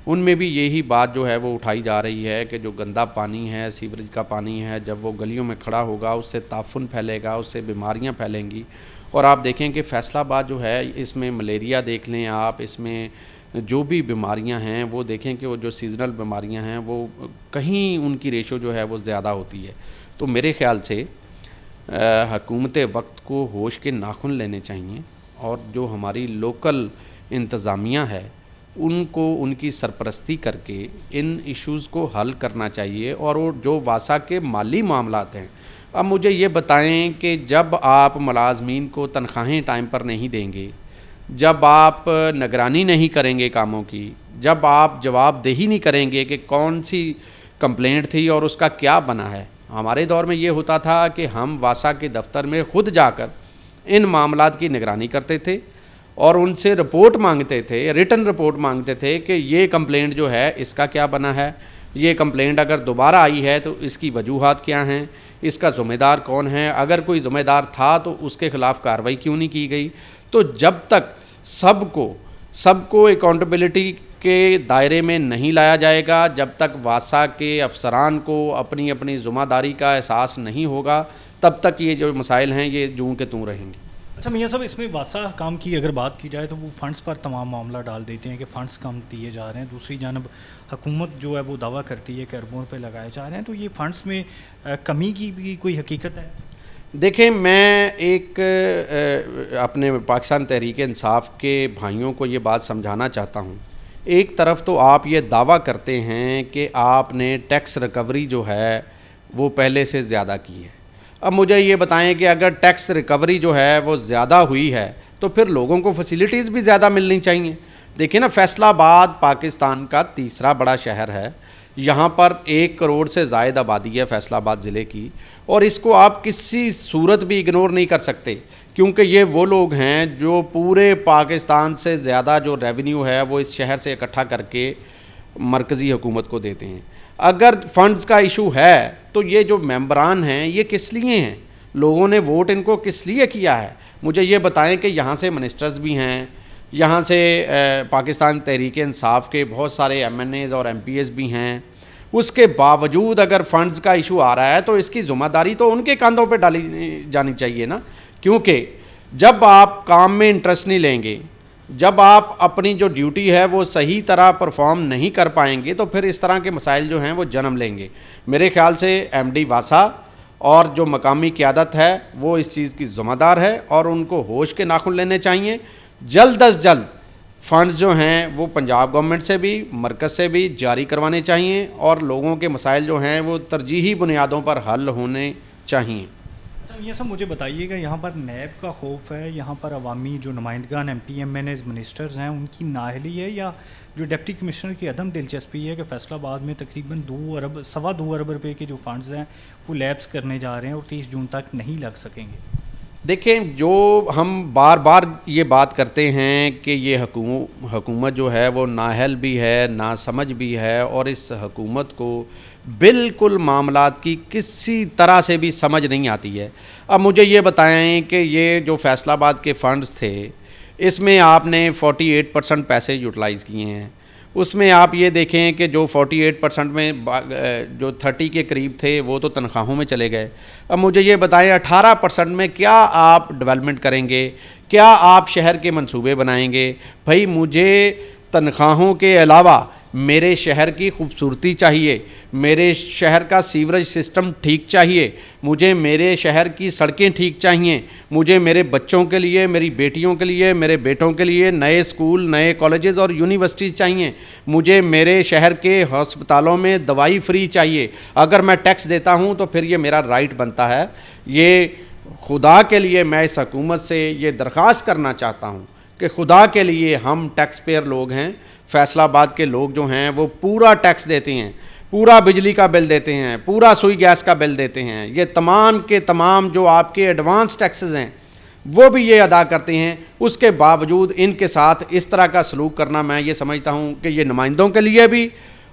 उनमें भी यही बात जो है वो उठाई जा रही है कि जो गंदा पानी है, सीवरेज का पानी है, जब वो गलियों में खड़ा होगा उससे ताफुन फैलेगा, उससे बीमारियां फैलेंगी। और आप देखें कि फैसलाबाद जो है इसमें मलेरिया देख लें आप, इसमें जो भी बीमारियां हैं वो देखें कि वो जो सीजनल बीमारियां हैं वो कहीं उनकी रेशो जो है वो ज़्यादा होती है। तो मेरे ख़्याल से हुकूमत वक्त को होश के नाखून लेने चाहिए, और जो हमारी लोकल इंतज़ामिया है उनको उनकी सरपरस्ती करके इन इश्यूज़ को हल करना चाहिए। और वो जो वासा के माली मामलात हैं, अब मुझे ये बताएं कि जब आप मुलाजमीन को तनख्वाहें टाइम पर नहीं देंगे, जब आप निगरानी नहीं करेंगे कामों की, जब आप जवाबदेही नहीं करेंगे कि कौन सी कंप्लेंट थी और उसका क्या बना है। हमारे दौर में ये होता था कि हम वासा के दफ्तर में ख़ुद जाकर इन मामलात की निगरानी करते थे और उनसे रिपोर्ट मांगते थे, रिटन रिपोर्ट मांगते थे कि ये कंप्लेंट जो है इसका क्या बना है, ये कंप्लेंट अगर दोबारा आई है तो इसकी वजूहात क्या हैं, इसका ज़िम्मेदार कौन है, अगर कोई ज़िम्मेदार था तो उसके ख़िलाफ़ कार्रवाई क्यों नहीं की गई। तो जब तक सबको अकाउंटेबिलिटी के दायरे में नहीं लाया जाएगा, जब तक वासा के अफसरान को अपनी अपनी ज़िम्मेदारी का एहसास नहीं होगा, तब तक ये जो मसाइल हैं ये जूं के तूं रहेंगे। अच्छा मियाँ साहब, इसमें वासा काम की अगर बात की जाए तो वो फ़ंड्स पर तमाम मामला डाल देते हैं कि फ़ंड्स कम दिए जा रहे हैं, दूसरी जानब हुकूमत जो है वो दावा करती है कि अरबों पे लगाए जा रहे हैं, तो ये फ़ंड्स में कमी की भी कोई हकीकत है? देखें, मैं एक अपने पाकिस्तान तहरीक इंसाफ के भाइयों को ये बात समझाना चाहता हूँ। एक तरफ तो आप ये दावा करते हैं कि आपने टैक्स रिकवरी जो है वो पहले से ज़्यादा की है। अब मुझे ये बताएं कि अगर टैक्स रिकवरी जो है वो ज़्यादा हुई है तो फिर लोगों को फैसिलिटीज़ भी ज़्यादा मिलनी चाहिए। देखिए ना, फैसलाबाद पाकिस्तान का तीसरा बड़ा शहर है, यहाँ पर 1 करोड़ से ज़ायद आबादी है फैसलाबाद ज़िले की, और इसको आप किसी सूरत भी इग्नोर नहीं कर सकते, क्योंकि ये वो लोग हैं जो पूरे पाकिस्तान से ज़्यादा जो रेवेन्यू है वो इस शहर से इकट्ठा करके मरकज़ी हुकूमत को देते हैं। अगर फंड्स का इशू है तो ये जो मेंबरान हैं ये किस लिए हैं, लोगों ने वोट इनको किस लिए किया है, मुझे ये बताएं कि यहाँ से मिनिस्टर्स भी हैं, यहाँ से पाकिस्तान तहरीक इंसाफ के बहुत सारे MNAs और MPs भी हैं, उसके बावजूद अगर फ़ंड्स का इशू आ रहा है तो इसकी ज़िम्मेदारी तो उनके कंधों पे डाली जानी चाहिए ना। क्योंकि जब आप काम में इंटरेस्ट नहीं लेंगे, जब आप अपनी जो ड्यूटी है वो सही तरह परफॉर्म नहीं कर पाएंगे, तो फिर इस तरह के मसाइल जो हैं वो जन्म लेंगे। मेरे ख्याल से MD वासा और जो मकामी क़यादत है वो इस चीज़ की ज़िम्मेदार है और उनको होश के नाखून लेने चाहिए। जल्द अज जल्द फ़ंड्स जो हैं वो पंजाब गवर्नमेंट से भी, मरकज़ से भी जारी करवाने चाहिए और लोगों के मसाइल जो हैं वो तरजीही बुनियादों पर हल होने चाहिए। अच्छा, ये सब मुझे बताइएगा, यहाँ पर नैब का खौफ है, यहाँ पर अवामी जो नुमाइंदगान MP MNAs मिनिस्टर्स हैं उनकी नाअहली है, या जो डिप्टी कमिश्नर की अदम दिलचस्पी है कि फैसलाबाद में तकरीबन 2 अरब रुपए के जो फंड्स हैं वो लैप्स करने जा रहे हैं और 30 जून तक नहीं लग सकेंगे। देखें, जो हम बार बार ये बात करते हैं कि ये हुकूमत जो है वो नाअहल भी है, नासमझ भी है, और इस हुकूमत को बिल्कुल मामलात की किसी तरह से भी समझ नहीं आती है। अब मुझे ये बताएं कि ये जो फैसलाबाद के फ़ंड्स थे इसमें आपने 48% पैसे यूटिलाइज़ किए हैं, उसमें आप ये देखें कि जो 48% में जो 30 के करीब थे वो तो तनख्वाहों में चले गए। अब मुझे ये बताएं 18% में क्या आप डेवलपमेंट करेंगे, क्या आप शहर के मंसूबे बनाएंगे? भाई, मुझे तनख्वाहों के अलावा मेरे शहर की खूबसूरती चाहिए, मेरे शहर का सीवरेज सिस्टम ठीक चाहिए, मुझे मेरे शहर की सड़कें ठीक चाहिए, मुझे मेरे बच्चों के लिए, मेरी बेटियों के लिए, मेरे बेटों के लिए नए स्कूल, नए कॉलेजेस और यूनिवर्सिटीज़ चाहिए, मुझे मेरे शहर के हस्पतालों में दवाई फ्री चाहिए। अगर मैं टैक्स देता हूँ तो फिर ये मेरा राइट बनता है। ये खुदा के लिए मैं इस हुकूमत से ये दरख्वास्त करना चाहता हूँ कि खुदा के लिए, हम टैक्स पेयर लोग हैं, फैसलाबाद के लोग जो हैं वो पूरा टैक्स देते हैं, पूरा बिजली का बिल देते हैं, पूरा सुई गैस का बिल देते हैं, ये तमाम के तमाम जो आपके एडवांस टैक्सेस हैं वो भी ये अदा करते हैं। उसके बावजूद इनके साथ इस तरह का सलूक करना, मैं ये समझता हूँ कि ये नुमाइंदों के लिए भी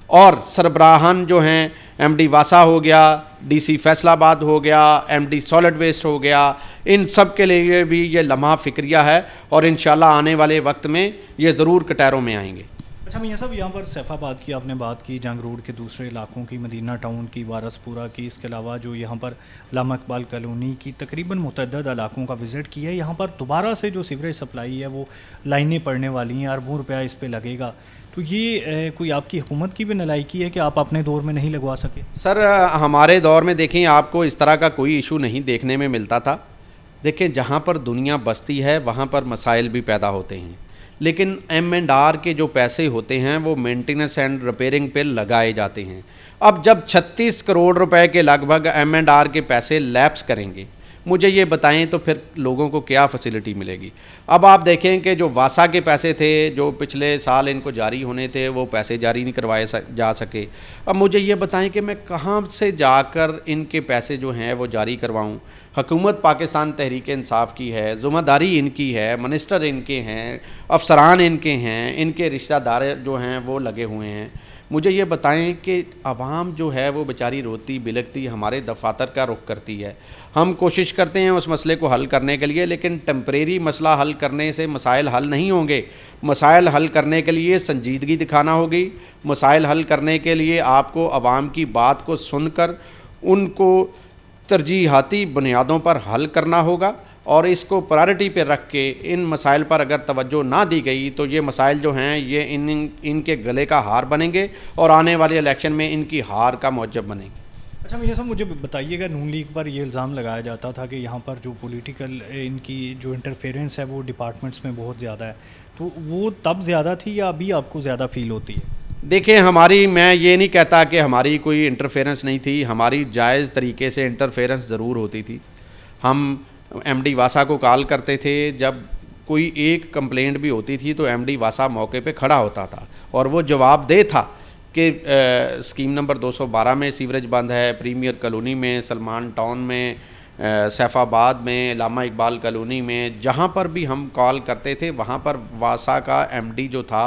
और सरबराहान जो हैं, MD वासा हो गया, DC फैसलाबाद हो गया, MD सॉलिड वेस्ट हो गया, इन सब के लिए भी ये लम्हा फ़िक्रिया है और इंशाल्लाह आने वाले वक्त में ये ज़रूर कटहरों में आएंगे। अच्छा मियाँ साहब, यहाँ पर सैफाबाद की आपने बात की, जंग रोड के दूसरे इलाकों की, मदीना टाउन की, वारसपुरा की, इसके अलावा जो यहाँ पर अल्लामा इकबाल कॉलोनी की, तकरीबन मुतअद्दिद इलाकों का विज़िट किया है। यहाँ पर दोबारा से जो सीवरेज सप्लाई है वो लाइनें पड़ने वाली हैं, अरबों रुपया इस पर लगेगा, तो ये कोई आपकी हुकूमत की भी नलायकी है कि आप अपने दौर में नहीं लगवा सके? सर, हमारे दौर में देखें आपको इस तरह का कोई इशू नहीं देखने में मिलता था। देखें, जहाँ पर दुनिया बसती है वहाँ पर मसाइल भी पैदा होते हैं, लेकिन M&R के जो पैसे होते हैं वो मेंटेनेंस एंड रिपेयरिंग पे लगाए जाते हैं। अब जब 36 करोड़ रुपए के लगभग M&R के पैसे लैप्स करेंगे, मुझे ये बताएं तो फिर लोगों को क्या फैसिलिटी मिलेगी? अब आप देखें कि जो वासा के पैसे थे जो पिछले साल इनको जारी होने थे वो पैसे जारी नहीं करवाए जा सके। अब मुझे ये बताएं कि मैं कहाँ से जाकर इनके पैसे जो हैं वो जारी करवाऊँ? हुकूमत पाकिस्तान तहरीक इंसाफ की है, ज़िम्मेदारी इनकी है, मिनिस्टर इनके हैं, अफसरान इनके हैं, इनके रिश्तेदार जो हैं वो लगे हुए हैं। मुझे ये बताएं कि आवाम जो है वो बेचारी रोती बिलखती हमारे दफातर का रुख करती है। हम कोशिश करते हैं उस मसले को हल करने के लिए, लेकिन टेम्परेरी मसला हल करने से मसाइल हल नहीं होंगे। मसाइल हल करने के लिए संजीदगी दिखाना होगी। मसाइल हल करने के लिए आपको आवाम की बात को सुनकर उनको तरजीहाती बुनियादों पर हल करना होगा और इसको प्रायोरिटी पे रख के इन मसाइल पर अगर तवज्जो ना दी गई तो ये मसाइल जो हैं ये इनके गले का हार बनेंगे और आने वाले इलेक्शन में इनकी हार का मौजब बनेंगे। अच्छा ये सब मुझे बताइएगा, नून लीग पर ये इल्ज़ाम लगाया जाता था कि यहाँ पर जो पॉलिटिकल इनकी जो इंटरफेरेंस है वो डिपार्टमेंट्स में बहुत ज़्यादा है, तो वो तब ज़्यादा थी या अभी आपको ज़्यादा फील होती है? देखिए, मैं ये नहीं कहता कि हमारी कोई इंटरफेरेंस नहीं थी, हमारी जायज़ तरीके से इंटरफेरेंस ज़रूर होती थी। हम MD वासा को कॉल करते थे जब कोई एक कंप्लेंट भी होती थी तो एमडी वासा मौके पे खड़ा होता था और वो जवाबदेह था कि स्कीम नंबर 212 में सीवरेज बंद है, प्रीमियर कॉलोनी में, सलमान टाउन में, सैफाबाद में, लामा इकबाल कॉलोनी में, जहाँ पर भी हम कॉल करते थे वहाँ पर वासा का एमडी जो था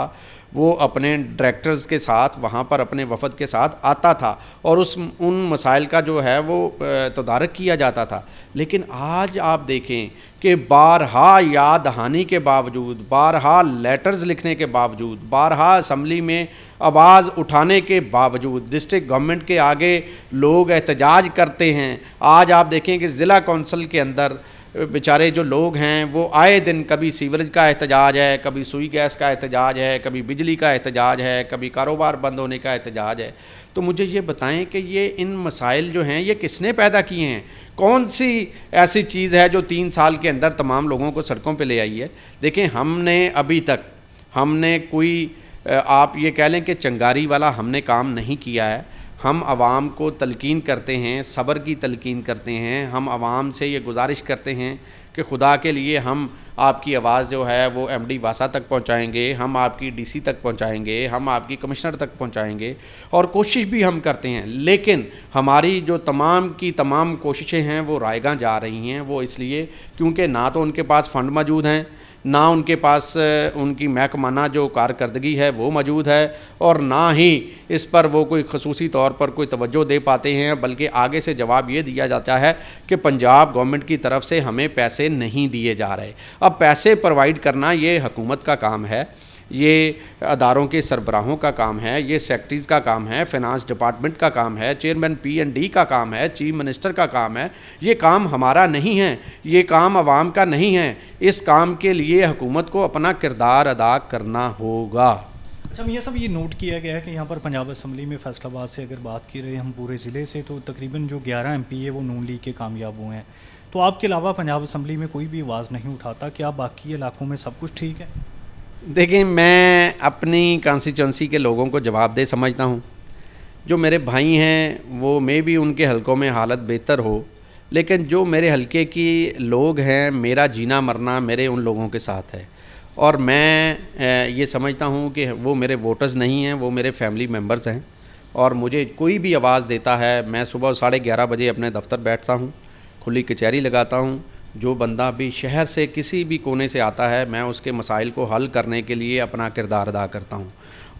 वो अपने डायरेक्टर्स के साथ वहाँ पर अपने वफद के साथ आता था और उन मसाइल का जो है वो तदारक किया जाता था। लेकिन आज आप देखें कि बारहा याद दहानी के बावजूद, बारहा लेटर्स लिखने के बावजूद, बारहा असम्बली में आवाज़ उठाने के बावजूद डिस्ट्रिक्ट गवर्नमेंट के आगे लोग एहतजाज करते हैं। आज आप देखें कि ज़िला कौंसिल के अंदर बेचारे जो लोग हैं वो आए दिन कभी सीवरेज का एहतजाज है, कभी सुई गैस का एहतजाज है, कभी बिजली का एहतजाज है, कभी कारोबार बंद होने का एहतजाज है। तो मुझे ये बताएं कि ये इन मसाइल जो हैं ये किसने पैदा किए हैं? कौन सी ऐसी चीज़ है जो 3 साल के अंदर तमाम लोगों को सड़कों पे ले आई है? देखें, हमने अभी तक कोई आप ये कह लें कि चंगारी वाला हमने काम नहीं किया है। हम आवाम को तलकीन करते हैं, सब्र की तलकीन करते हैं। हम आवाम से ये गुजारिश करते हैं कि खुदा के लिए हम आपकी आवाज़ जो है वो एमडी वासा तक पहुंचाएंगे, हम आपकी डीसी तक पहुंचाएंगे, हम आपकी कमिश्नर तक पहुंचाएंगे और कोशिश भी हम करते हैं। लेकिन हमारी जो तमाम की तमाम कोशिशें हैं वो रायगां जा रही हैं। वो इसलिए क्योंकि ना तो उनके पास फ़ंड मौजूद हैं, ना उनके पास उनकी महकमाना जो कारकर्दगी है वो मौजूद है और ना ही इस पर वो कोई खसूसी तौर पर कोई तवज्जो दे पाते हैं। बल्कि आगे से जवाब ये दिया जाता है कि पंजाब गवर्नमेंट की तरफ से हमें पैसे नहीं दिए जा रहे। अब पैसे प्रोवाइड करना ये हुकूमत का काम है, ये अदारों के सरबराहों का काम है, ये सेक्रेटरीज़ का काम है, फिनांस डिपार्टमेंट का काम है, चेयरमैन P&D का काम है, चीफ मिनिस्टर का काम है। ये काम हमारा नहीं है, ये काम आवाम का नहीं है। इस काम के लिए हुकूमत को अपना किरदार अदा करना होगा। अच्छा मियाँ साहब, ये नोट किया गया है कि यहाँ पर पंजाब असम्बली में फैसलाबाद से अगर बात की रहे हम पूरे ज़िले से, तो तकरीबन जो 11 MP है वो नून लीग के कामयाब हुए हैं। तो आपके अलावा पंजाब असम्बली में कोई भी आवाज़ नहीं उठाता, क्या बाकी इलाकों में सब कुछ ठीक है? देखिए, मैं अपनी कॉन्स्टिट्यूंसी के लोगों को जवाबदेह समझता हूँ। जो मेरे भाई हैं वो मे भी उनके हलकों में हालत बेहतर हो, लेकिन जो मेरे हलके की लोग हैं, मेरा जीना मरना मेरे उन लोगों के साथ है और मैं ये समझता हूँ कि वो मेरे वोटर्स नहीं हैं, वो मेरे फैमिली मेम्बर्स हैं। और मुझे कोई भी आवाज़ देता है, मैं सुबह 11:30 बजे अपने दफ्तर बैठता हूँ, खुली कचहरी लगाता हूँ। जो बंदा भी शहर से किसी भी कोने से आता है, मैं उसके मसाइल को हल करने के लिए अपना किरदार अदा करता हूँ।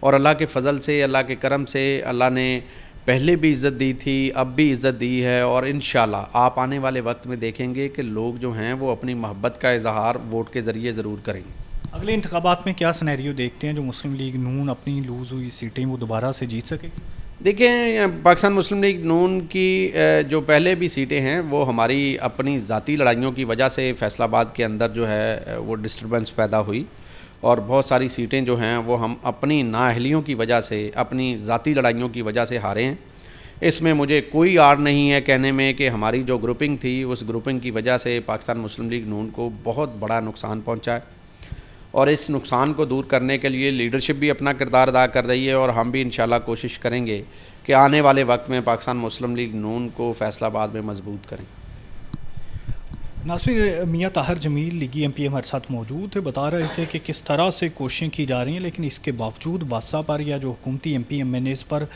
और अल्लाह के फ़ज़ल से, अल्लाह के करम से, अल्लाह ने पहले भी इज़्ज़त दी थी, अब भी इज़्ज़त दी है और इंशाल्लाह आप आने वाले वक्त में देखेंगे कि लोग जो हैं वो अपनी मोहब्बत का इजहार वोट के ज़रिए ज़रूर करेंगे। अगले इंतखाबात में क्या सिनेरियो देखते हैं जो मुस्लिम लीग नून अपनी लूज़ हुई सीटें वो दोबारा से जीत सके? देखें, पाकिस्तान मुस्लिम लीग नून की जो पहले भी सीटें हैं वो हमारी अपनी ज़ाती लड़ाइयों की वजह से फैसलाबाद के अंदर जो है वो डिस्टर्बेंस पैदा हुई और बहुत सारी सीटें जो हैं वो हम अपनी नाअहलियों की वजह से, अपनी ज़ाती लड़ाइयों की वजह से हारे हैं। इसमें मुझे कोई आड़ नहीं है कहने में कि हमारी जो ग्रुपिंग थी उस ग्रुपिंग की वजह से पाकिस्तान मुस्लिम लीग नून को बहुत बड़ा नुकसान पहुँचा है और इस नुकसान को दूर करने के लिए लीडरशिप भी अपना किरदार अदा कर रही है और हम भी इंशाल्लाह कोशिश करेंगे कि आने वाले वक्त में पाकिस्तान मुस्लिम लीग नून को फैसलाबाद में मजबूत करें। नासिर, मियाँ ताहिर जमील लीगी MP हमारे साथ मौजूद थे, बता रहे थे कि किस तरह से कोशिशें की जा रही हैं, लेकिन इसके बावजूद वासा पर या जो हुकूमती MP MNAs पर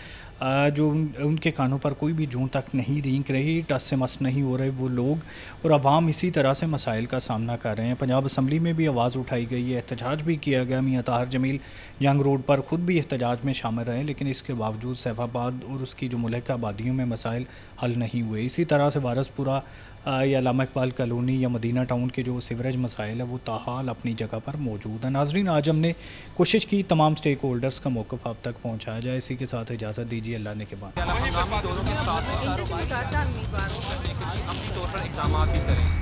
जो उनके कानों पर कोई भी जूं तक नहीं रेंग रही, टस से मस नहीं हो रहे वो लोग, और अवाम इसी तरह से मसाइल का सामना कर रहे हैं। पंजाब असम्बली में भी आवाज़ उठाई गई है, एहतजाज भी किया गया। मियाँ ताहिर जमील जंग रोड पर ख़ुद भी एहतजाज में शामिल रहे, लेकिन इसके बावजूद सैफाबाद और उसकी जो मुल्क आबादियों में मसाइल हल नहीं हुए। इसी तरह से वारसपुरा या लामा इकबाल कॉलोनी या मदीना टाउन के जो सीवरेज मसाइल है वो ताहाल अपनी जगह पर मौजूद है। नाजरीन, आज हमने कोशिश की तमाम स्टेक होल्डर्स का मौक़िफ़ आप तक पहुँचाया जाए। इसी के साथ इजाज़त दीजिए, अल्लाह ने के बाद हंगामी दौरों के साथ कारोबार करने के लिए अपनी तौर पर इक़दाम भी करें।